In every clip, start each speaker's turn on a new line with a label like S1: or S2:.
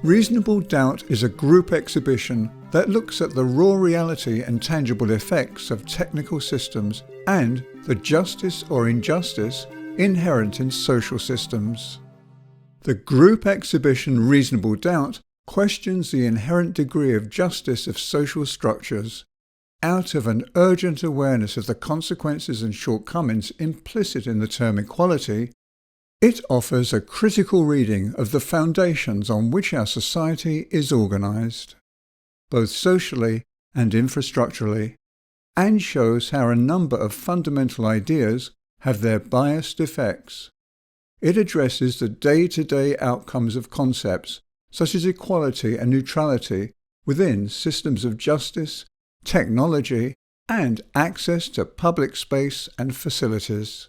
S1: Reasonable Doubt is a group exhibition that looks at the raw reality and tangible effects of technical systems and the justice or injustice inherent in social systems. The group exhibition Reasonable Doubt questions the inherent degree of justice of social structures, out of an urgent awareness of the consequences and shortcomings implicit in the term equality. It offers a critical reading of the foundations on which our society is organised, both socially and infrastructurally, and shows how a number of fundamental ideas have their biased effects. It addresses the day-to-day outcomes of concepts such as equality and neutrality within systems of justice, technology, and access to public space and facilities.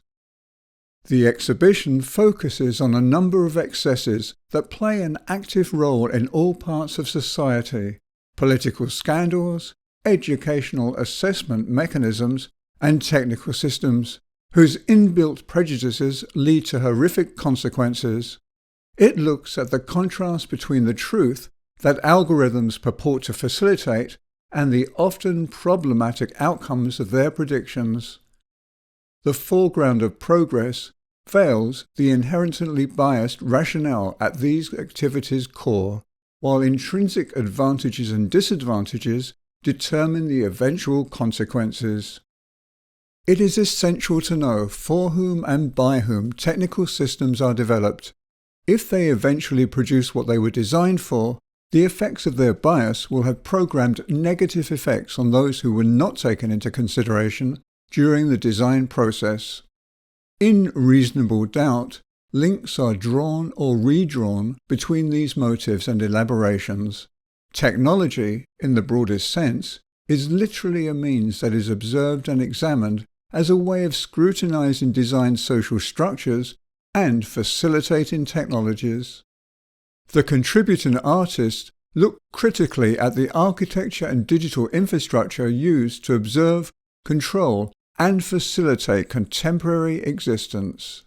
S1: The exhibition focuses on a number of excesses that play an active role in all parts of society: political scandals, educational assessment mechanisms, and technical systems, whose inbuilt prejudices lead to horrific consequences. It looks at the contrast between the truth that algorithms purport to facilitate and the often problematic outcomes of their predictions. The foreground of progress veils the inherently biased rationale at these activities' core, while intrinsic advantages and disadvantages determine the eventual consequences. It is essential to know for whom and by whom technical systems are developed. If they eventually produce what they were designed for, the effects of their bias will have programmed negative effects on those who were not taken into consideration during the design process. In Reasonable Doubt, links are drawn or redrawn between these motives and elaborations. Technology, in the broadest sense, is literally a means that is observed and examined as a way of scrutinizing design social structures and facilitating technologies. The contributing artists look critically at the architecture and digital infrastructure used to observe, control, and facilitate contemporary existence.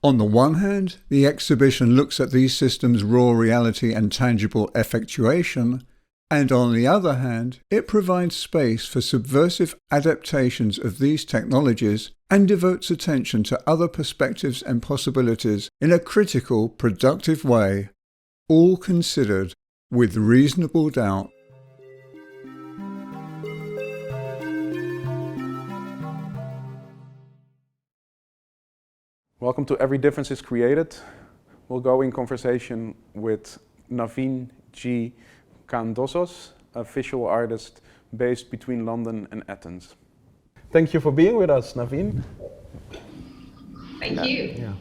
S1: On the one hand, the exhibition looks at these systems' raw reality and tangible effectuation, and on the other hand, it provides space for subversive adaptations of these technologies and devotes attention to other perspectives and possibilities in a critical, productive way, all considered with reasonable doubt.
S2: Welcome to Every Difference is Created. We'll go in conversation with Navine G. Khan-Dossos, a visual artist based between London and Athens. Thank you for being with us, Navine.
S3: Thank you.
S2: Yeah.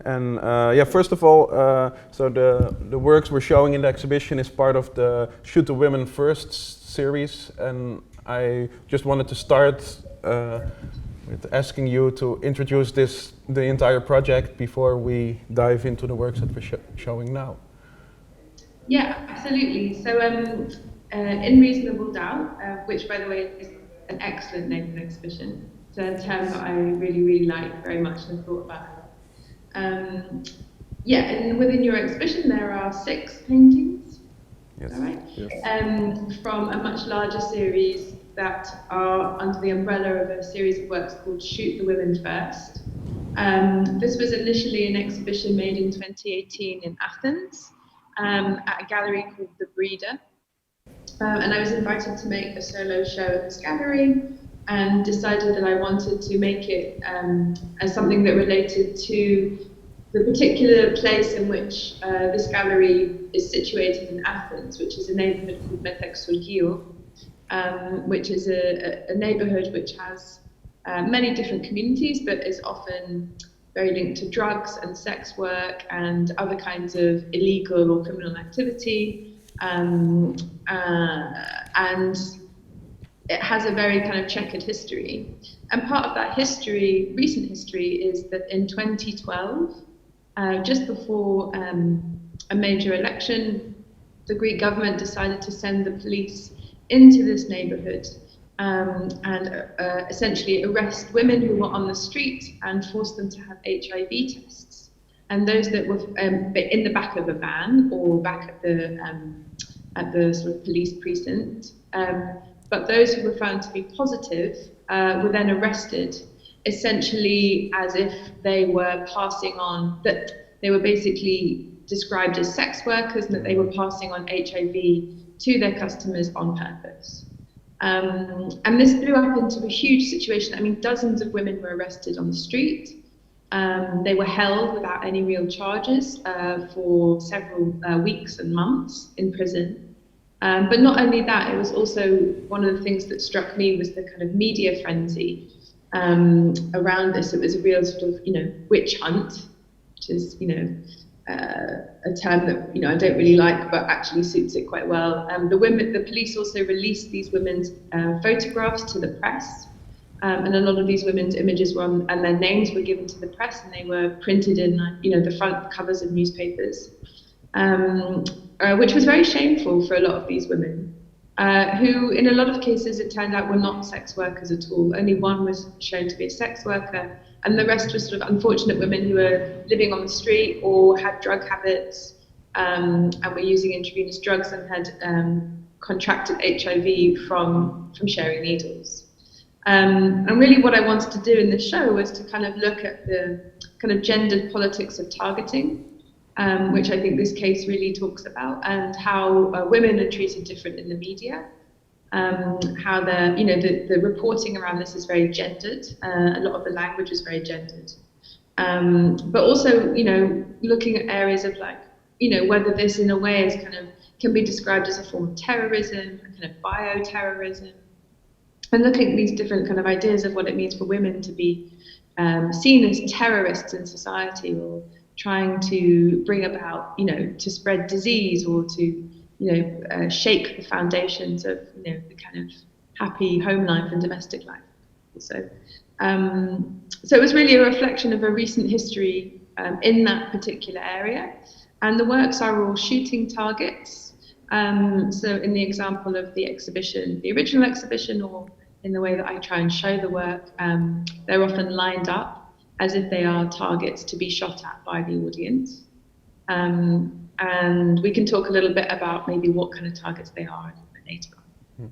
S2: And first of all, so the works we're showing in the exhibition is part of the Shoot the Women First series, and I just wanted to start with asking you to introduce the entire project before we dive into the works that we're showing now.
S3: Yeah, absolutely. So in Reasonable Doubt, which by the way is an excellent name for the exhibition, it's a term that I really, really like very much and thought about it. And within your exhibition there are 6 paintings,
S2: yes.
S3: Is that right?
S2: Yes.
S3: From a much larger series that are under the umbrella of a series of works called Shoot the Women First. This was initially an exhibition made in 2018 in Athens, at a gallery called The Breeder. And I was invited to make a solo show at this gallery and decided that I wanted to make it as something that related to the particular place in which this gallery is situated in Athens, which is a neighborhood called Weigl, which is a neighborhood which has many different communities, but is often very linked to drugs and sex work and other kinds of illegal or criminal activity. And it has a very kind of checkered history. And part of that history, recent history, is that in 2012, just before a major election, the Greek government decided to send the police into this neighborhood and essentially arrest women who were on the street and force them to have HIV tests. and those that were in the back of a van or back at the sort of police precinct. But those who were found to be positive were then arrested, essentially as if they were passing on, that they were basically described as sex workers and that they were passing on HIV to their customers on purpose. And this blew up into a huge situation. I mean, dozens of women were arrested on the street. They were held without any real charges for several weeks and months in prison. But not only that, it was also one of the things that struck me was the kind of media frenzy around this. It was a real sort of, witch hunt, which is, a term that, I don't really like, but actually suits it quite well. The police also released these women's photographs to the press. And a lot of these women's images were on, and their names were given to the press, and they were printed in, the front covers of newspapers, which was very shameful for a lot of these women, who, in a lot of cases, it turned out were not sex workers at all. Only one was shown to be a sex worker, and the rest were sort of unfortunate women who were living on the street or had drug habits, and were using intravenous drugs and had contracted HIV from sharing needles. And really what I wanted to do in this show was to kind of look at the kind of gendered politics of targeting, which I think this case really talks about, and how women are treated different in the media, how the reporting around this is very gendered, a lot of the language is very gendered. But also, looking at areas of whether this in a way is can be described as a form of terrorism, a kind of bioterrorism, and looking at these different kind of ideas of what it means for women to be seen as terrorists in society, or trying to bring about, to spread disease, or to, shake the foundations of, the kind of happy home life and domestic life. So it was really a reflection of a recent history in that particular area. And the works are all shooting targets. So in the example of the exhibition, the original exhibition, or in the way that I try and show the work, they're often lined up as if they are targets to be shot at by the audience. And we can talk a little bit about maybe what kind of targets they are later on.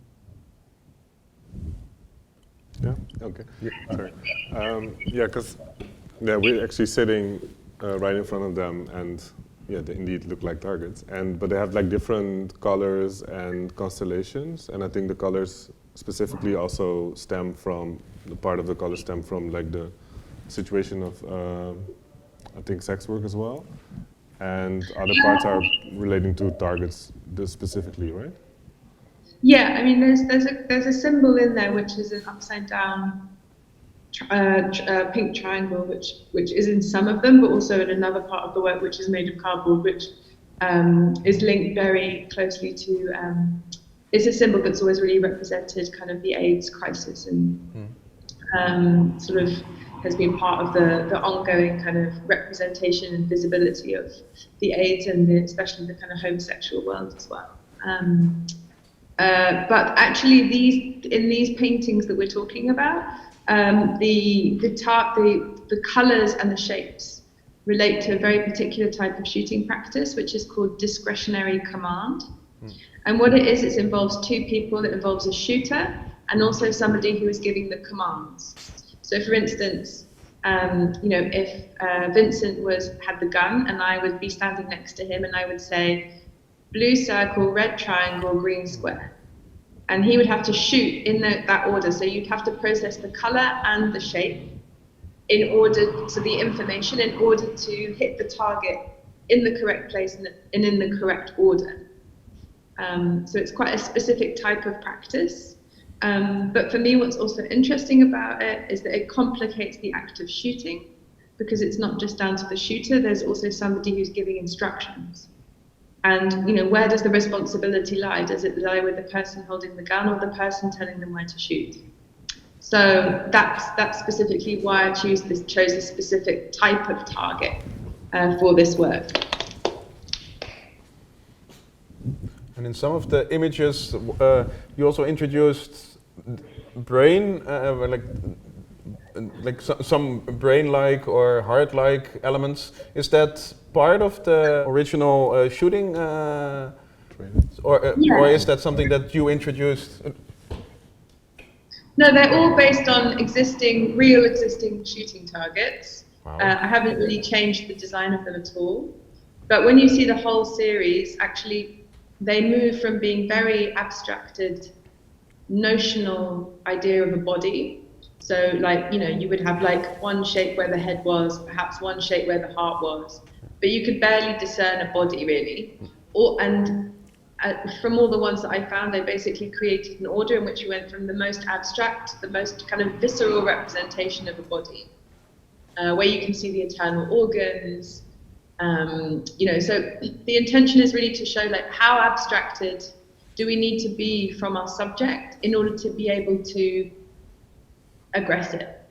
S4: Yeah, okay. Yeah, sorry. Because we're actually sitting right in front of them, and they indeed look like targets. But they have different colors and constellations, and I think the colors specifically also stem from, the part of the color stem from the situation of, I think, sex work as well. And other parts are relating to targets specifically, right?
S3: Yeah, I mean, there's a symbol in there which is an upside down pink triangle, which is in some of them, but also in another part of the work which is made of cardboard, which is linked very closely to. It's a symbol that's always really represented kind of the AIDS crisis, and sort of has been part of the ongoing kind of representation and visibility of the AIDS and especially the kind of homosexual world as well. But actually, in these paintings that we're talking about, the colours and the shapes relate to a very particular type of shooting practice, which is called discretionary command. And what it is, it involves two people. It involves a shooter and also somebody who is giving the commands. So, for instance, if Vincent had the gun and I would be standing next to him and I would say, blue circle, red triangle, green square. And he would have to shoot in that order. So you'd have to process the color and the shape in order to the information, in order to hit the target in the correct place and in the correct order. So it's quite a specific type of practice. But for me, what's also interesting about it is that it complicates the act of shooting, because it's not just down to the shooter, there's also somebody who's giving instructions. And where does the responsibility lie? Does it lie with the person holding the gun or the person telling them where to shoot? So that's specifically why I chose a specific type of target for this work.
S2: And in some of the images, you also introduced brain, like some brain-like or heart-like elements. Is that part of the original shooting, or is that something that you introduced?
S3: No, they're all based on real existing shooting targets.
S2: Wow.
S3: I haven't really changed the design of them at all. But when you see the whole series, actually, they move from being very abstracted, notional idea of a body. So, like, you would have like one shape where the head was, perhaps one shape where the heart was, but you could barely discern a body really. From all the ones that I found, they basically created an order in which we went from the most abstract to the most kind of visceral representation of a body, where you can see the internal organs. So the intention is really to show like how abstracted do we need to be from our subject in order to be able to aggress it.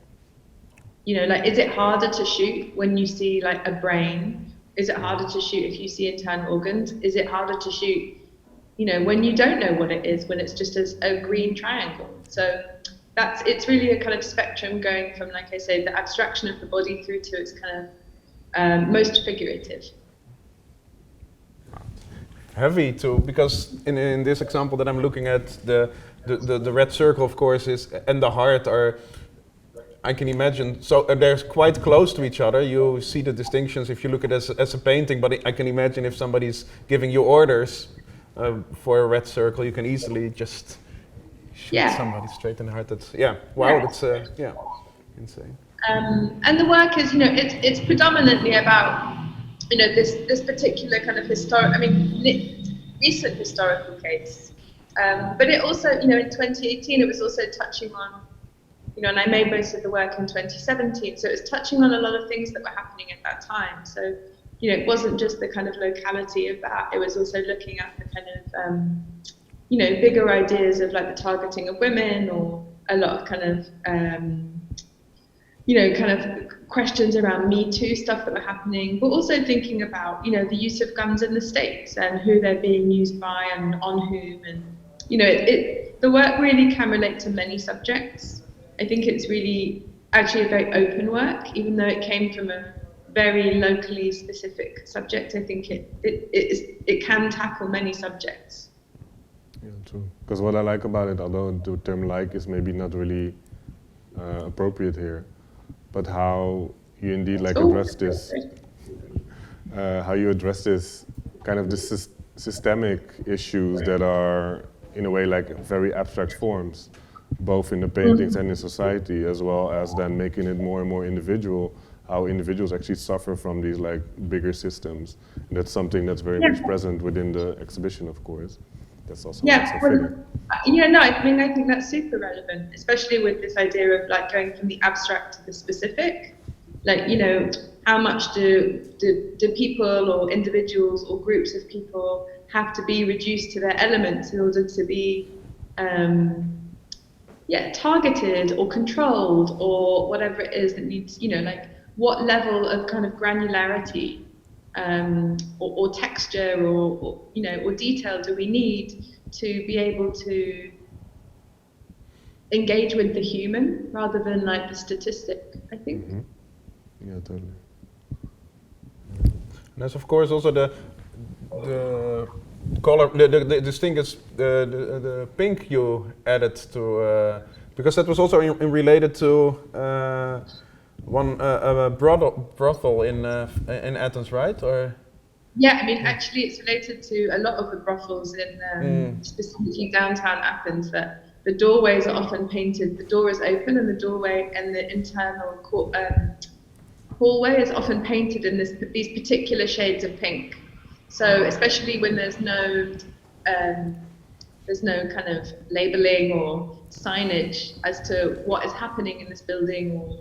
S3: Like, is it harder to shoot when you see like a brain? Is it harder to shoot if you see internal organs? Is it harder to shoot when you don't know what it is, when it's just a green triangle? So it's really a kind of spectrum going from, like I say, the abstraction of the body through to its kind of most figurative.
S2: Heavy too, because in this example that I'm looking at, the red circle, of course, and the heart are, I can imagine, so they're quite close to each other. You see the distinctions if you look at it as a painting, but I can imagine if somebody's giving you orders for a red circle, you can easily just shoot somebody straight in the heart. That's insane.
S3: And the work is, it's predominantly about, this particular kind of recent historical case. But it also, in 2018, it was also touching on, and I made most of the work in 2017, so it was touching on a lot of things that were happening at that time. So it wasn't just the kind of locality of that, it was also looking at the kind of, bigger ideas of like the targeting of women, or a lot of kind of, kind of questions around Me Too stuff that were happening, but also thinking about, the use of guns in the States and who they're being used by and on whom. And, the work really can relate to many subjects. I think it's really actually a very open work, even though it came from a very locally specific subject. I think it can tackle many subjects.
S4: Yeah, true. Because what I like about it, although the term "like" is maybe not really appropriate here, but how you indeed address this, how you address this kind of this systemic issues that are in a way like very abstract forms, both in the paintings and in society, as well as then making it more and more individual. How individuals actually suffer from these like bigger systems. And that's something that's very much present within the exhibition, of course. That's also
S3: I think that's super relevant, especially with this idea of like going from the abstract to the specific. Like, how much do people or individuals or groups of people have to be reduced to their elements in order to be targeted or controlled, or whatever it is that needs, what level of kind of granularity or texture or detail do we need to be able to engage with the human rather than like the statistic, I think.
S4: Mm-hmm. Yeah, totally.
S2: And there's of course also the color, this thing is the pink you added to, because that was also related to a brothel in Athens, right? Or
S3: yeah, actually it's related to a lot of the brothels in specifically downtown Athens, that the doorways are often painted, the door is open and the doorway and the internal hallway is often painted in these particular shades of pink. So especially when there's no kind of labeling or signage as to what is happening in this building, or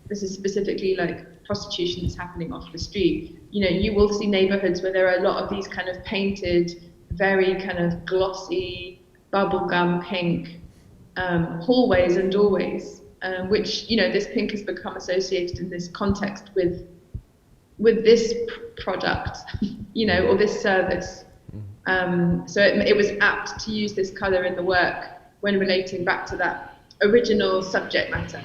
S3: this is specifically like prostitution that's happening off the street. You will see neighborhoods where there are a lot of these kind of painted, very kind of glossy, bubblegum pink hallways and doorways, which, this pink has become associated in this context with this product, or this service. So it was apt to use this color in the work when relating back to that original subject matter.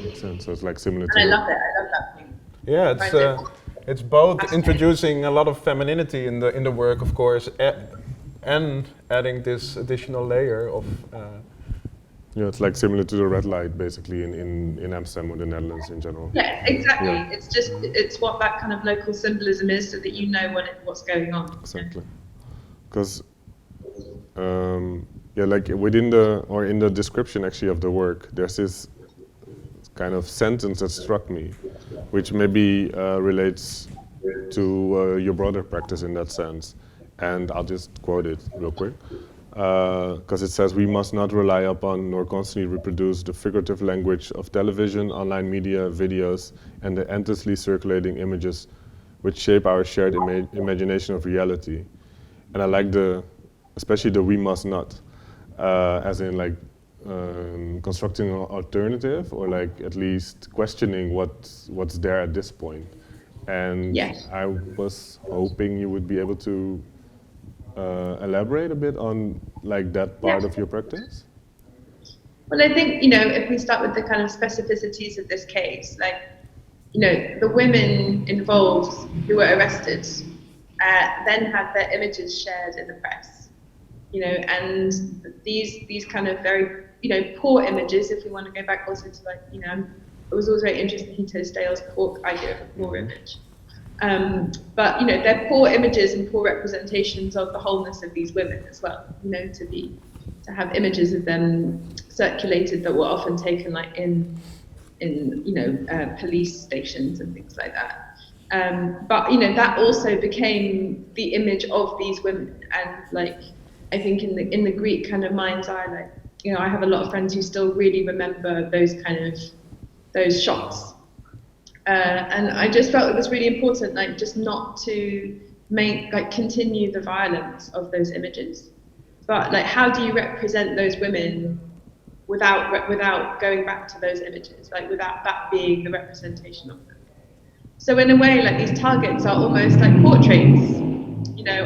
S4: Makes sense. So it's like similar
S3: And
S4: to
S3: I love it. I love that thing.
S2: Yeah,
S3: I find it
S2: it's both
S3: fascinating.
S2: introducing a lot of femininity in the work, of course, and adding this additional layer of.
S4: Yeah, it's like similar to the red light, basically, in Amsterdam or the Netherlands in general.
S3: Yeah, exactly.
S4: Yeah.
S3: It's what that kind of local symbolism is, so that you know what's going on.
S4: Exactly. Because, yeah, like within in the description actually of the work, there's this kind of sentence that struck me, which maybe relates to your broader practice in that sense. And I'll just quote it real quick. Because it says, we must not rely upon nor constantly reproduce the figurative language of television, online media, videos, and the endlessly circulating images which shape our shared imagination of reality. And I like especially the we must not, as in like constructing an alternative, or like at least questioning what's there at this point. And
S3: Yes.
S4: I was hoping you would be able to elaborate a bit on like that part of your practice.
S3: Well, I think, if we start with the kind of specificities of this case, like, the women involved who were arrested then had their images shared in the press, and these kind of very, poor images, if we want to go back also to like, I was always very interested in Hito Stale's idea of a poor image. But they're poor images and poor representations of the wholeness of these women as well. To have images of them circulated that were often taken like in police stations and things like that. But that also became the image of these women, and like I think in the Greek kind of mind's eye, like I have a lot of friends who still really remember those shots. And I just felt it was really important, like just not to continue the violence of those images, but like how do you represent those women without going back to those images, like without that being the representation of them. So in a way, like these targets are almost like portraits,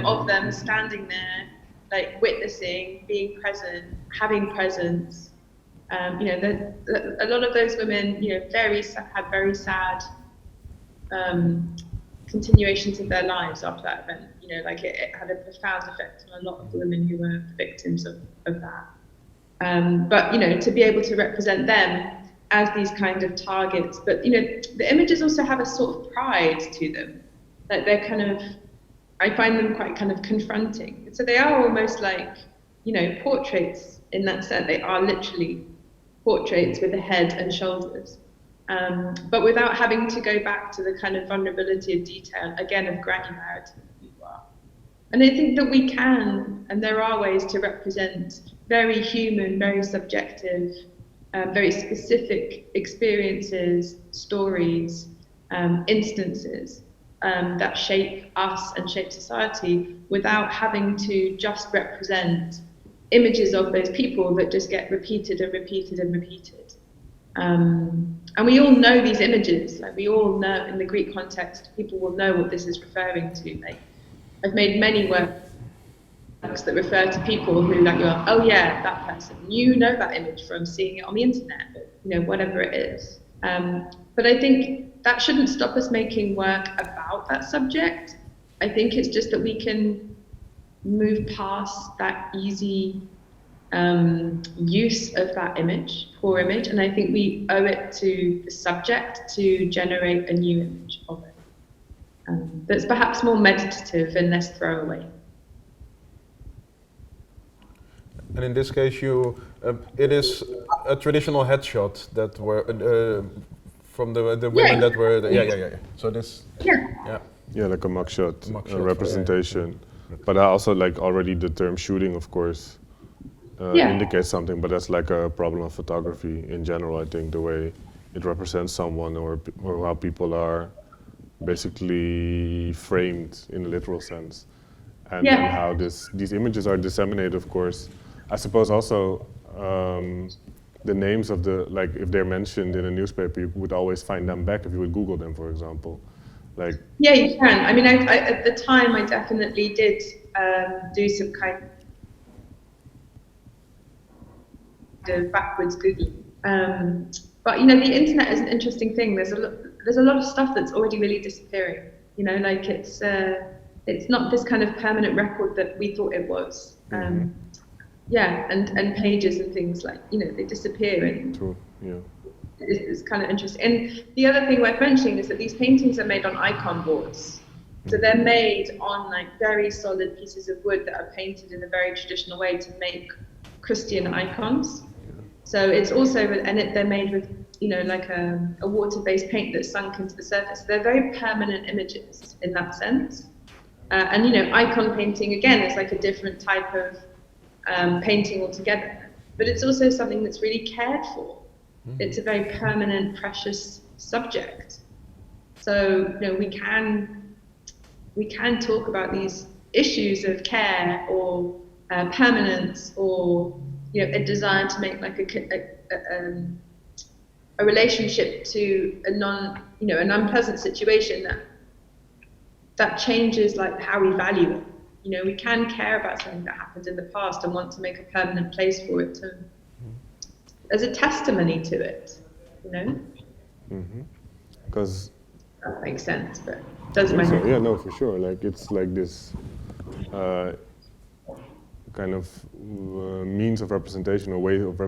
S3: of them standing there, like witnessing, being present, having presence. A lot of those women, had very sad continuations of their lives after that event. Like it had a profound effect on a lot of the women who were victims of that. But to be able to represent them as these kind of targets, but the images also have a sort of pride to them. Like they're kind of, I find them quite kind of confronting. So they are almost like, portraits in that sense. They are literally portraits with a head and shoulders, but without having to go back to the kind of vulnerability of detail, again, of granularity of who you are. And I think that we can, and there are ways to represent very human, very subjective, very specific experiences, stories, instances that shape us and shape society without having to just represent images of those people that just get repeated and repeated and repeated. And we all know these images, like we all know in the Greek context, people will know what this is referring to. Like I've made many works that refer to people who like, you're, oh yeah, that person. You know that image from seeing it on the internet, whatever it is. But I think that shouldn't stop us making work about that subject. I think it's just that we can move past that easy use of that image, poor image, and I think we owe it to the subject to generate a new image of it that's perhaps more meditative and less throwaway.
S2: And in this case, it is a traditional headshot that were from the women that were yeah. So this
S4: yeah, like a mugshot representation. Yeah. But I also like already the term shooting, of course, indicates something. But that's like a problem of photography in general. I think the way it represents someone or how people are basically framed in a literal sense, and how these images are disseminated, of course. I suppose also the names of like if they're mentioned in a newspaper, you would always find them back if you would Google them, for example. Like
S3: yeah, you can. I mean, I at the time I definitely did do some kind backwards Googling. But you know, the internet is an interesting thing. There's a lot of stuff that's already really disappearing. You know, like it's not this kind of permanent record that we thought it was. Yeah, and pages and things, like, you know, they disappear. And
S4: True. Yeah.
S3: it's kind of interesting. And the other thing worth mentioning is that these paintings are made on icon boards. So they're made on like very solid pieces of wood that are painted in a very traditional way to make Christian icons. So it's also, they're made with, you know, like a water-based paint that's sunk into the surface. They're very permanent images in that sense. And, you know, icon painting, again, is like a different type of painting altogether. But it's also something that's really cared for. It's a very permanent, precious subject. So, you know, we can talk about these issues of care or permanence, or, you know, a desire to make like a relationship to an unpleasant situation that changes like how we value it. You know, we can care about something that happened in the past and want to make a permanent place for it as a testimony to it, you know?
S4: Because
S3: that makes sense, but it doesn't matter.
S4: Yeah, no, for sure. Like, it's like this kind of means of representation, or way of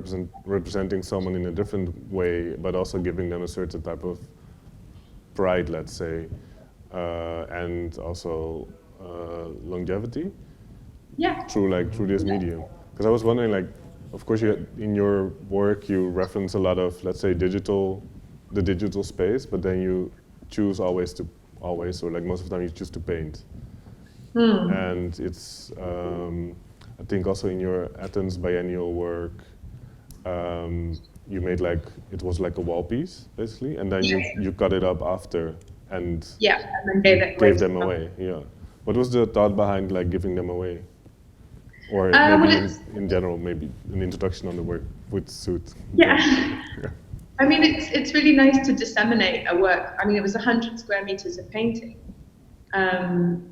S4: representing someone in a different way, but also giving them a certain type of pride, let's say, and also longevity.
S3: Yeah.
S4: Through this medium. Because I was wondering, like, of course, in your work you reference a lot of, let's say, the digital space, but then you choose or like most of the time you choose to paint. And it's, I think also in your Athens biennial work, you made it was like a wall piece, basically, and then you cut it up after and
S3: then gave
S4: them away. Yeah. What was the thought behind like giving them away? Or maybe in general, maybe an introduction on the work would suit.
S3: Yeah. I mean, it's really nice to disseminate a work. I mean, it was 100 square meters of painting.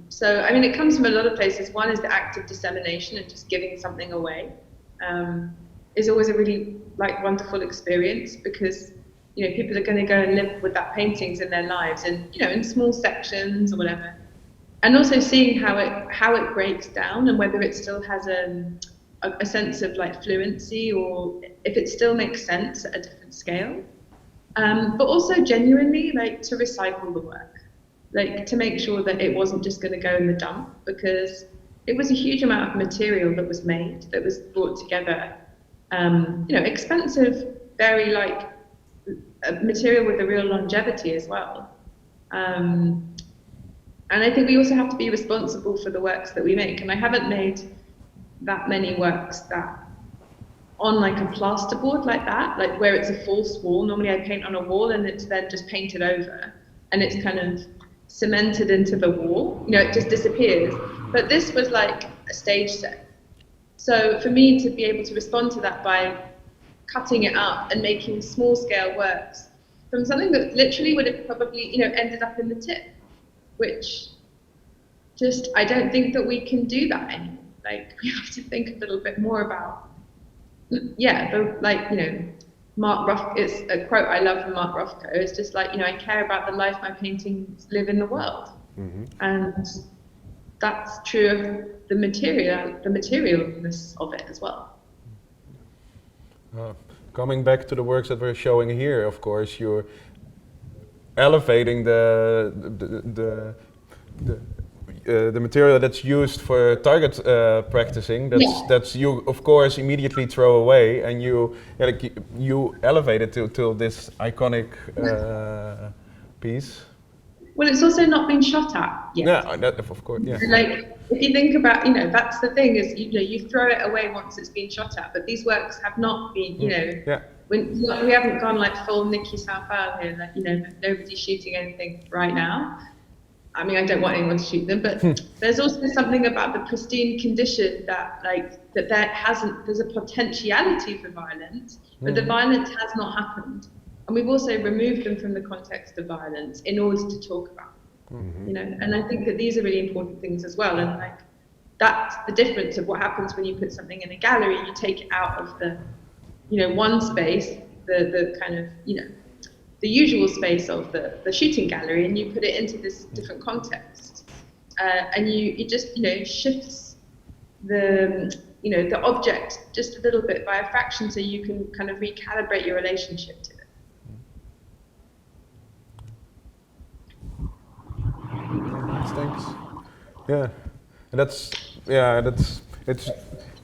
S3: So, I mean, it comes from a lot of places. One is the act of dissemination and just giving something away is always a really wonderful experience, because, you know, people are going to go and live with that paintings in their lives, and, you know, in small sections or whatever. And also seeing how it breaks down, and whether it still has a sense of like fluency, or if it still makes sense at a different scale. But also genuinely like to recycle the work, like to make sure that it wasn't just going to go in the dump, because it was a huge amount of material that was made, that was brought together. You know, expensive, very like material with a real longevity as well. And I think we also have to be responsible for the works that we make. And I haven't made that many works that on like a plasterboard like that, like where it's a false wall. Normally I paint on a wall and it's then just painted over and it's kind of cemented into the wall. You know, it just disappears. But this was like a stage set. So for me to be able to respond to that by cutting it up and making small scale works from something that literally would have probably, you know, ended up in the tip, which just, I don't think that we can do that anymore. Like, we have to think a little bit more about, Mark Rothko, it's a quote I love from Mark Rothko. It's just like, you know, I care about the life my paintings live in the world. And that's true of the materialness of it as well.
S2: Coming back to the works that we're showing here, of course, you're elevating the material that's used for target practicing. That's you, of course, immediately throw away, and you elevate it to this iconic piece.
S3: Well, it's also not been shot at yet.
S2: Yeah, that, of course. Yeah.
S3: Like, if you think about, you know, that's the thing is, you know, you throw it away once it's been shot at, but these works have not been, you know, we haven't gone like full Nikki Southall here, like, you know, nobody's shooting anything right now. I mean, I don't want anyone to shoot them, but there's also something about the pristine condition that, like, that there's a potentiality for violence, but the violence has not happened. And we've also removed them from the context of violence in order to talk about them, you know. And I think that these are really important things as well. And like, that's the difference of what happens when you put something in a gallery. You take it out of the one space, the kind of, the usual space of the shooting gallery, and you put it into this different context. And it just, shifts the object just a little bit by a fraction, so you can kind of recalibrate your relationship to it.
S2: Thanks. Yeah, and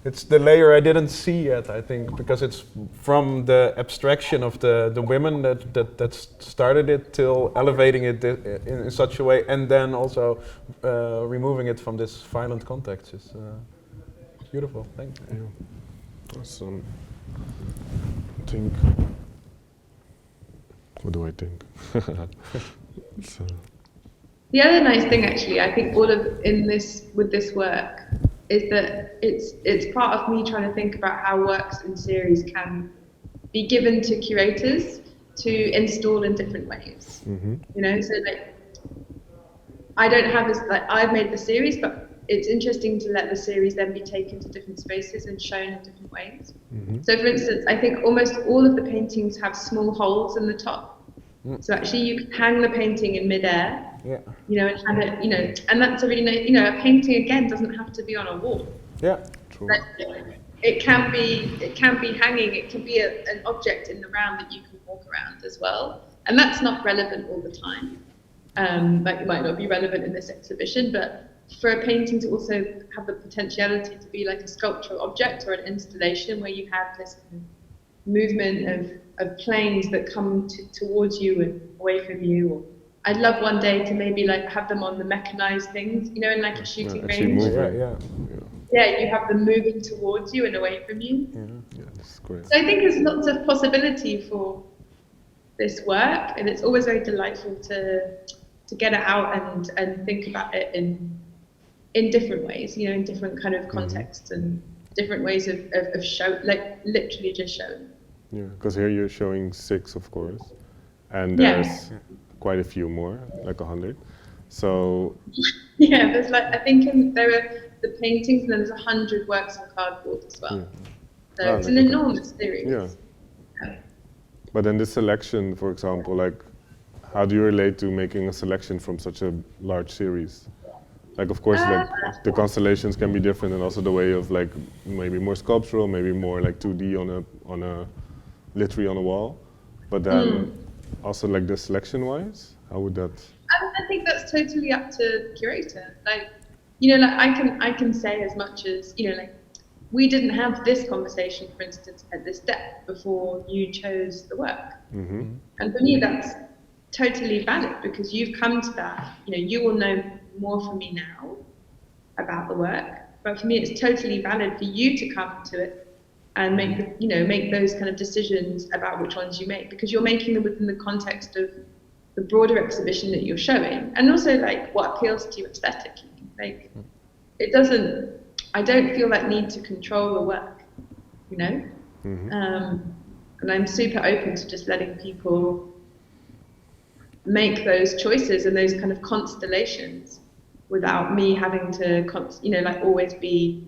S2: it's the layer I didn't see yet, I think, because it's from the abstraction of the women that started it till elevating it in such a way, and then also removing it from this violent context. It's beautiful. Thank you.
S4: Yeah. Awesome. What do I think? So.
S3: The other nice thing, actually, I think with this work, is that it's part of me trying to think about how works in series can be given to curators to install in different ways. So I don't have this, I've made the series, but it's interesting to let the series then be taken to different spaces and shown in different ways. So for instance, I think almost all of the paintings have small holes in the top. So actually you can hang the painting in midair, and have it, and that's a really nice, a painting again doesn't have to be on a wall.
S2: Yeah, true.
S3: It can be hanging, it can be an object in the round that you can walk around as well. And that's not relevant all the time. It might not be relevant in this exhibition, but for a painting to also have the potentiality to be like a sculptural object or an installation where you have this kind of movement of planes that come towards you and away from you. Or I'd love one day to maybe have them on the mechanized things, in like a shooting range. Yeah, you have them moving towards you and away from you.
S4: Yeah, that's great.
S3: So I think there's lots of possibility for this work, and it's always very delightful to get it out and think about it in different ways, in different kind of contexts and different ways of show, literally just showing.
S4: Yeah, because here you're showing 6, of course, and there's quite a few more, like 100. So
S3: yeah, there's I think there are the paintings, and then there's 100 works on cardboard as well. So it's an enormous series.
S4: Yeah. But then this selection, for example, how do you relate to making a selection from such a large series? Of course, the constellations can be different, and also the way of maybe more sculptural, maybe more 2D on a literally on a wall. But then also the selection-wise, how would that?
S3: I think that's totally up to curator. I can say as much as we didn't have this conversation, for instance, at this depth before you chose the work. And for me, that's totally valid, because you've come to that. You will know more from me now about the work, but for me, it's totally valid for you to come to it and make those kind of decisions about which ones you make, because you're making them within the context of the broader exhibition that you're showing, and also what appeals to you aesthetically. I don't feel that need to control the work, and I'm super open to just letting people make those choices and those kind of constellations without me having to, always be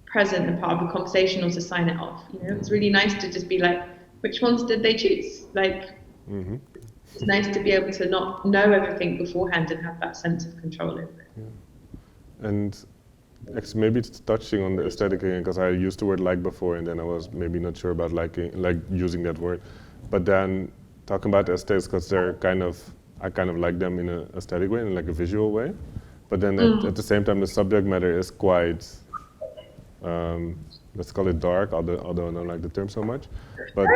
S3: present and part of the conversation or to sign it off. It's really nice to just be which ones did they choose? It's nice to be able to not know everything beforehand and have that sense of control over it.
S4: Yeah. And actually, maybe it's touching on the aesthetic again, because I used the word before, and then I was maybe not sure about using that word. But then talking about the aesthetics, because I kind of like them in an aesthetic way, in a visual way. But then at the same time, the subject matter is quite, let's call it dark, although I don't like the term so much. But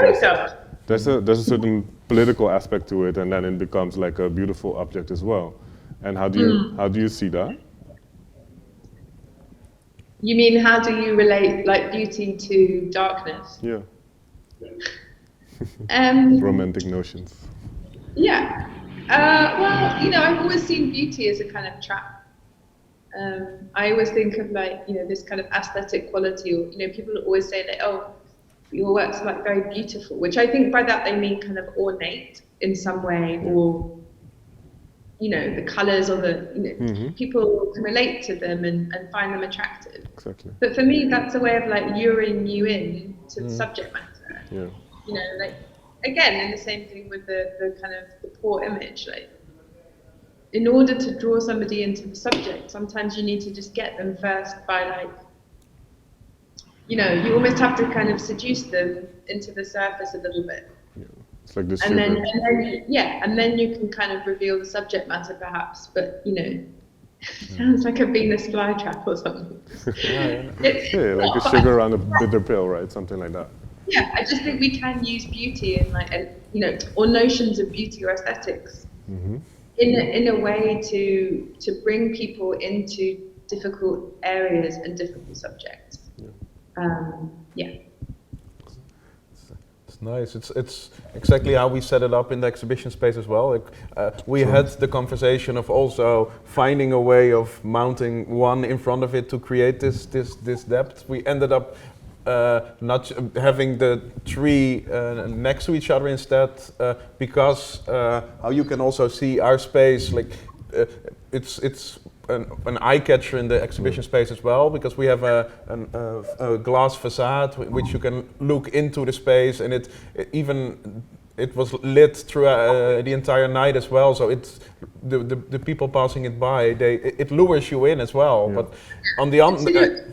S4: there's a certain political aspect to it, and then it becomes a beautiful object as well. And how do you see that?
S3: You mean, how do you relate beauty to darkness?
S4: Yeah. Romantic notions.
S3: Yeah. Well, I've always seen beauty as a kind of trap. I always think of this kind of aesthetic quality, or people always say that, oh, your work's very beautiful, which I think by that they mean kind of ornate in some way, or the colors, or the people can relate to them and find them attractive.
S4: Exactly.
S3: But for me, that's a way of luring you in to the subject matter.
S4: Yeah.
S3: You know, like, again, in the same thing with the kind of the poor image, like, in order to draw somebody into the subject, sometimes you need to just get them first by, like, you know, you almost have to kind of seduce them into the surface a little bit.
S4: Yeah. It's like the
S3: And
S4: sugar.
S3: and then you can kind of reveal the subject matter perhaps, but, you know, it sounds like a Venus flytrap or something.
S4: Yeah, like the sugar on a bitter pill, right? Something like that.
S3: Yeah, I just think we can use beauty and, like, and, you know, or notions of beauty or aesthetics in a way to bring people into difficult areas and difficult subjects. Yeah.
S2: It's nice. It's exactly how we set it up in the exhibition space as well. Like, we had the conversation of also finding a way of mounting one in front of it to create this depth. We ended up not having the three next to each other instead, because how you can also see our space, like, it's an eye catcher in the exhibition space as well, because we have a glass facade which you can look into the space, and it was lit through the entire night as well. So it's the people passing it by, it lures you in as well. Yeah. But on the other.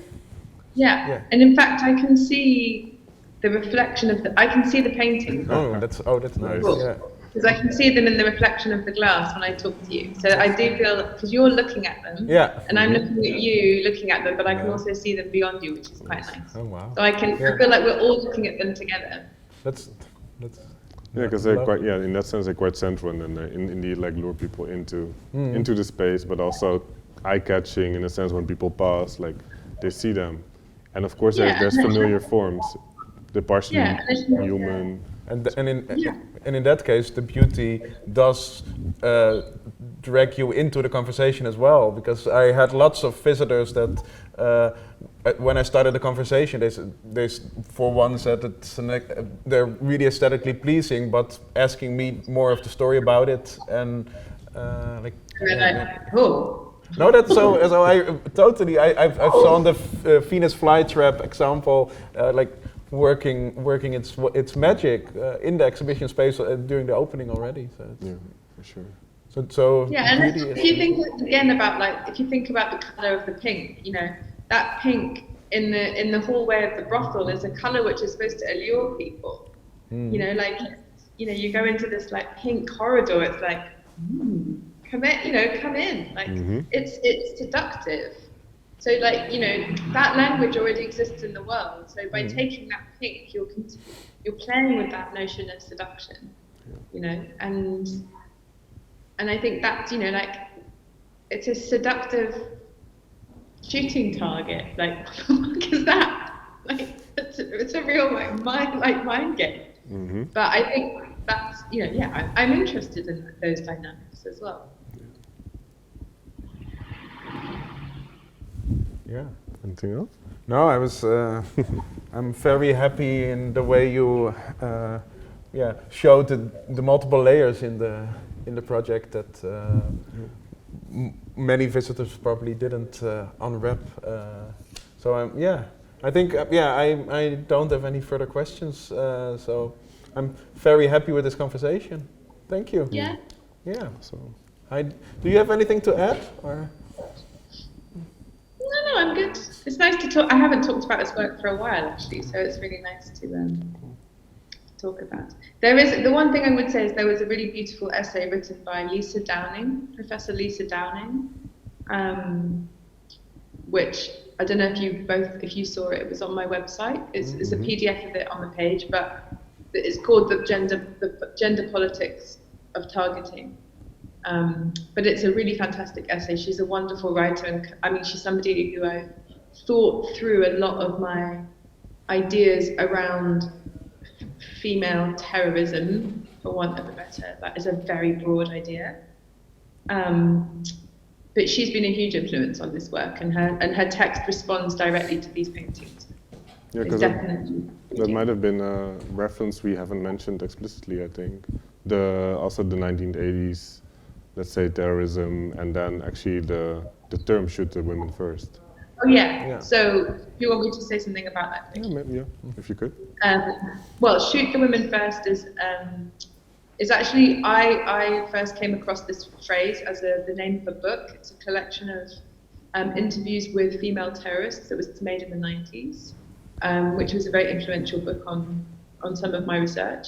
S3: Yeah, and in fact, I can see the reflection of I can see the painting.
S2: That's nice.
S3: Cool.
S2: Yeah.
S3: Because I can see them in the reflection of the glass when I talk to you. So I do feel, because you're looking at them, and I'm looking at you looking at them, but I can also see them beyond you, which is quite nice.
S2: Oh wow!
S3: So I feel like we're all looking at them together.
S2: That's.
S4: Yeah, because they're quite, in that sense, they're quite central, and then indeed like lure people into the space, but also eye-catching in a sense when people pass, like they see them. And of course, there's familiar forms, the partially human.
S2: And in that case, the beauty does drag you into the conversation as well, because I had lots of visitors that, when I started the conversation, they for one said that they're really aesthetically pleasing, but asking me more of the story about it, and like.
S3: Oh.
S2: No, that's so I totally. I've shown the Venus flytrap example, like working its magic in the exhibition space during the opening already. So
S4: yeah, for sure.
S2: So
S3: yeah, and if you think again about, like, if you think about the color of the pink, you know, that pink in the hallway of the brothel is a color which is supposed to allure people. You know, like, you know, you go into this, like, pink corridor, it's like. Come in. Like, it's seductive. So, like, you know, that language already exists in the world. So by taking that pink, you're playing with that notion of seduction. You know, and I think that's, you know, like, it's a seductive shooting target. Like, what the fuck is that? Like, it's a real, like, mind game. But I think that's, you know, I'm interested in those dynamics as well.
S2: Yeah.
S4: Anything else?
S2: No, I was. I'm very happy in the way you, showed the multiple layers in the project that many visitors probably didn't unwrap. So I think I don't have any further questions. So I'm very happy with this conversation. Thank you.
S3: Yeah.
S2: Yeah. So, do you have anything to add, or?
S3: No, I'm good. It's nice to talk. I haven't talked about this work for a while, actually, so it's really nice to talk about. There is, the one thing I would say is there was a really beautiful essay written by Lisa Downing, Professor Lisa Downing, which I don't know if you saw it. It was on my website. It's a PDF of it on the page, but it's called the gender politics of targeting. But it's a really fantastic essay. She's a wonderful writer, and I mean, she's somebody who I've thought through a lot of my ideas around female terrorism, for want of a better. That is a very broad idea. But she's been a huge influence on this work, and her text responds directly to these paintings.
S4: Yeah, because that might have been a reference we haven't mentioned explicitly, I think. Also the 1980s, let's say, terrorism, and then actually the term shoot the women first.
S3: Oh yeah.
S2: Yeah.
S3: So, do you want me to say something about that?
S4: Yeah, if you could.
S3: Well, shoot the women first is actually I first came across this phrase as the name of a book. It's a collection of interviews with female terrorists that was made in the 90s, which was a very influential book on some of my research.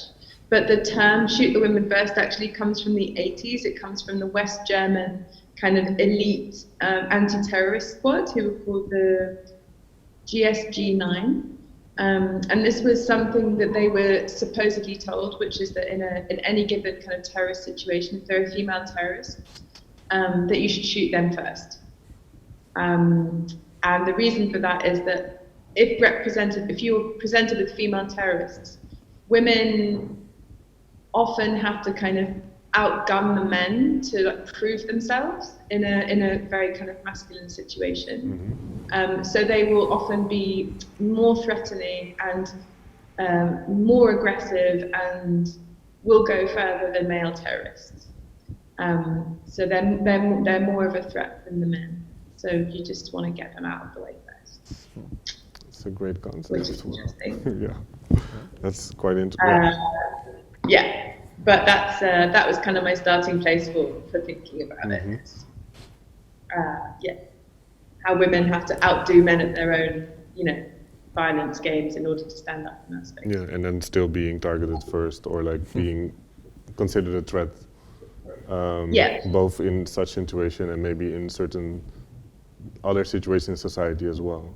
S3: But the term "shoot the women first" actually comes from the 80s. It comes from the West German kind of elite anti-terrorist squad who were called the GSG-9. And this was something that they were supposedly told, which is that in any given kind of terrorist situation, if there are female terrorists, that you should shoot them first. And the reason for that is that if you're presented with female terrorists, women often have to kind of outgun the men to like prove themselves in a very kind of masculine situation. So they will often be more threatening and more aggressive and will go further than male terrorists. So they're more of a threat than the men. So you just want to get them out of the way first.
S4: It's a great concept.
S3: Which is interesting.
S4: Yeah, that's quite interesting.
S3: Yeah, but that was kind of my starting place for thinking about it. Yeah, how women have to outdo men at their own, violence games in order to stand up in that space.
S4: Yeah, and then still being targeted first, or like being considered a threat. Both in such situation and maybe in certain other situations in society as well.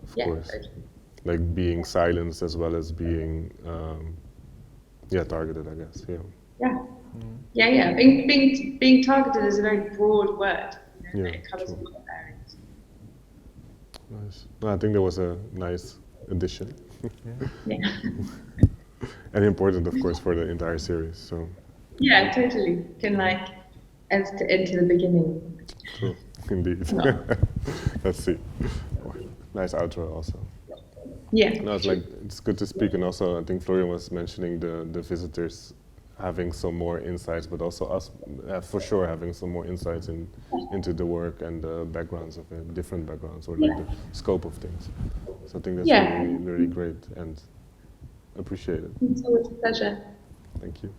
S4: Of course, totally. Like being silenced as well as being targeted, I guess.
S3: Yeah. Being targeted is a very broad word. It covers a lot of areas.
S4: Nice. No, I think that was a nice addition.
S3: Yeah.
S4: And important, of course, for the entire series. So.
S3: Yeah, totally. Can enter the beginning.
S4: True, indeed. Let's see. Nice outro also.
S3: Yeah.
S4: No, it's good to speak, and also I think Florian was mentioning the visitors having some more insights, but also us for sure having some more insights into the work and the backgrounds of it, different backgrounds, or like the scope of things. So I think that's really, really great and appreciated.
S3: It's always a pleasure.
S4: Thank you.